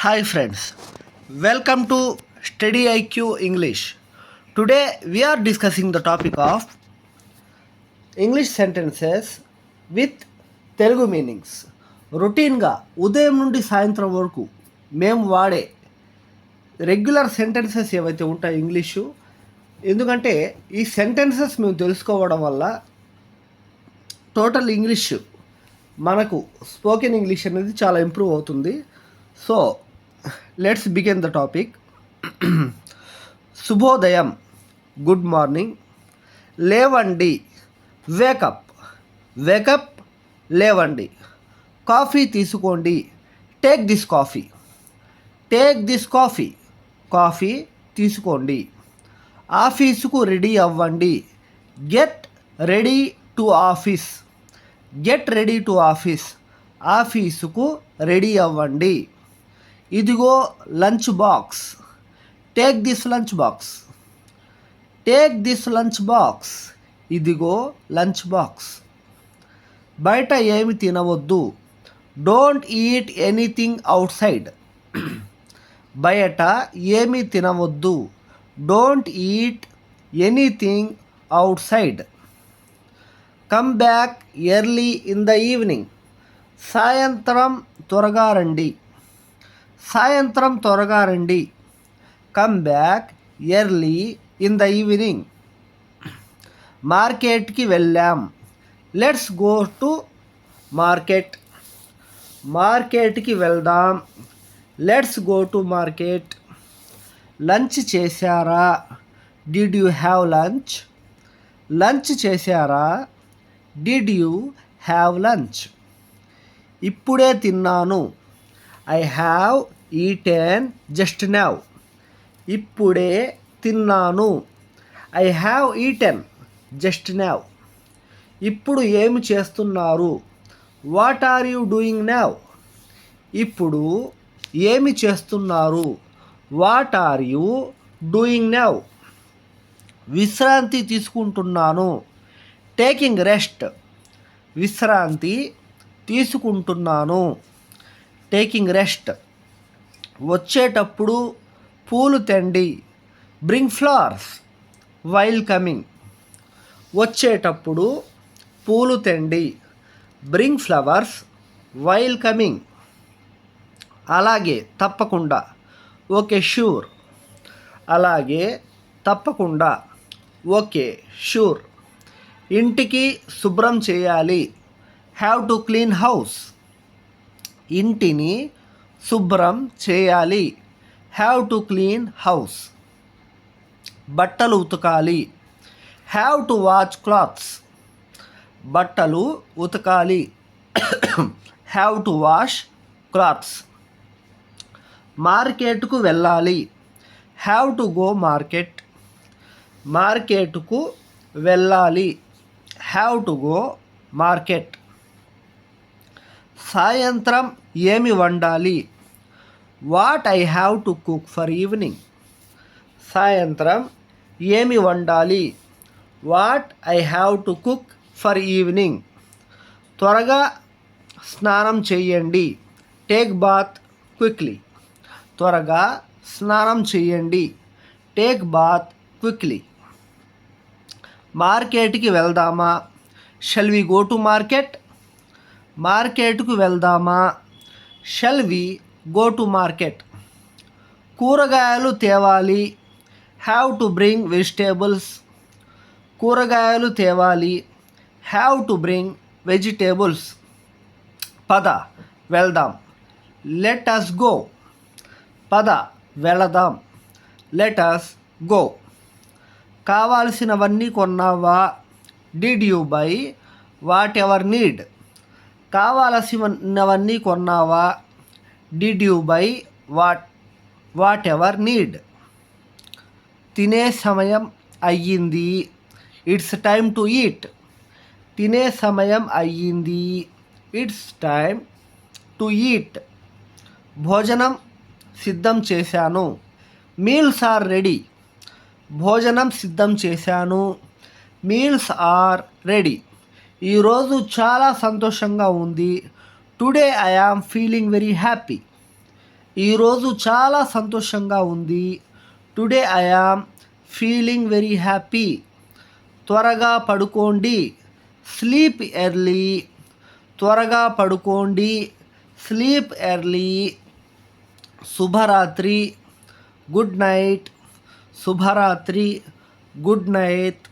Hi friends, welcome to Study IQ English. Today we are discussing the topic of English sentences with Telugu meanings. రొటీన్గా ఉదయం నుండి సాయంత్రం వరకు మేము వాడే రెగ్యులర్ సెంటెన్సెస్ ఏవైతే ఉంటాయో ఇంగ్లీషు, ఎందుకంటే ఈ సెంటెన్సెస్ మేము తెలుసుకోవడం వల్ల టోటల్ ఇంగ్లీష్ మనకు స్పోకెన్ ఇంగ్లీష్ అనేది చాలా ఇంప్రూవ్ అవుతుంది. So let's begin the topic. శుభోదయం, గుడ్ మార్నింగ్. లేవండి, వేకప్, వేకప్, లేవండి. కాఫీ తీసుకోండి, take this coffee, take this coffee, coffee తీసుకోండి. ఆఫీసుకు రెడీ అవ్వండి, get ready to office, get ready to office, ఆఫీసుకు రెడీ అవ్వండి. ఇదిగో lunch box, take this lunch box, take this lunch box, ఇదిగో లంచ్ బాక్స్. బయట ఏమి తినవద్దు, don't eat anything out side, బయట ఏమి తినవద్దు, don't eat anything outside. Come back early in the evening, సాయంత్రం త్వరగా రండి, సాయంత్రం త్వరగా రండి. Come back early in the evening. మార్కెట్కి వెళ్ళాం, లెట్స్ గో టు మార్కెట్, మార్కెట్కి వెళ్దాం, let's go to market. Lunch చేశారా, did you have lunch, lunch చేశారా, డిడ్ యూ హ్యావ్ లంచ్. ఇప్పుడే తిన్నాను, I have eaten just now, ఇప్పుడే తిన్నాను, I have eaten just now. ఇప్పుడు ఏమి చేస్తున్నారు, what are you doing now, ఇప్పుడు ఏమి చేస్తున్నారు, what are you doing now. విశ్రాంతి తీసుకుంటున్నాను, టేకింగ్ రెస్ట్, విశ్రాంతి తీసుకుంటున్నాను, టేకింగ్ రెస్ట్. వచ్చేటప్పుడు పూలు తెండి, బ్రింగ్ ఫ్లవర్స్ వైల్ కమింగ్, వచ్చేటప్పుడు పూలు తెండి, బ్రింగ్ ఫ్లవర్స్ వైల్ కమింగ్. అలాగే తప్పకుండా, ఓకే షూర్, అలాగే తప్పకుండా, ఓకే షూర్. ఇంటికి శుభ్రం చేయాలి, హ్యావ్ టు క్లీన్ హౌస్, ఇంటిని శుభ్రం చేయాలి, హ్యావ్ టు క్లీన్ హౌస్. బట్టలు ఉతకాలి, హ్యావ్ టు వాష్ క్లాత్స్, బట్టలు ఉతకాలి, హ్యావ్ టు వాష్ క్లాత్స్. మార్కెట్కు వెళ్ళాలి, హ్యావ్ టు గో మార్కెట్, మార్కెట్కు వెళ్ళాలి, హ్యావ్ టు గో మార్కెట్. సాయంత్రం ఏమి వండాలి, what I have to cook for evening, సాయంత్రం ఏమి వండాలి, what I have to cook for evening. త్వరగా స్నానం చేయండి, టేక్ బాత్ క్విక్లీ, త్వరగా స్నానం చేయండి, టేక్ బాత్ క్విక్లీ. మార్కెట్కి వెళ్దామా, shall we go to market, మార్కెట్కు వెళ్దామా, shall we go to market. కూరగాయలు తేవాలి, హ్యావ్ టు బ్రింగ్ వెజిటేబుల్స్, కూరగాయలు తేవాలి, హ్యావ్ టు బ్రింగ్ వెజిటేబుల్స్. పద వెళ్దాం, లెట్ అస్ గో, పద వెళదాం, లెట్ అస్ గో. కావాల్సినవన్నీ కొన్నావా, did you buy whatever need, కావాల్సినవన్నీ కొన్నావా, did you buy whatever need. తినే సమయం అయ్యింది, ఇట్స్ టైమ్ టు ఈట్, తినే సమయం అయ్యింది, ఇట్స్ టైమ్ టు ఈట్. భోజనం సిద్ధం చేశాను, మీల్స్ ఆర్ రెడీ, భోజనం సిద్ధం చేశాను, మీల్స్ ఆర్ రెడీ. ఈరోజు చాలా సంతోషంగా ఉంది, today I am feeling very happy, ఈరోజు చాలా సంతోషంగా ఉంది. Today I am feeling very happy. త్వరగా పడుకోండి. Sleep early. త్వరగా పడుకోండి. Sleep early. శుభరాత్రి. Good night. శుభరాత్రి. Good night.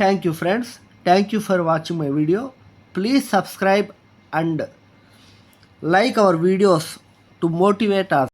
Thank you friends. Thank you for watching my video. Please subscribe and like our videos to motivate us.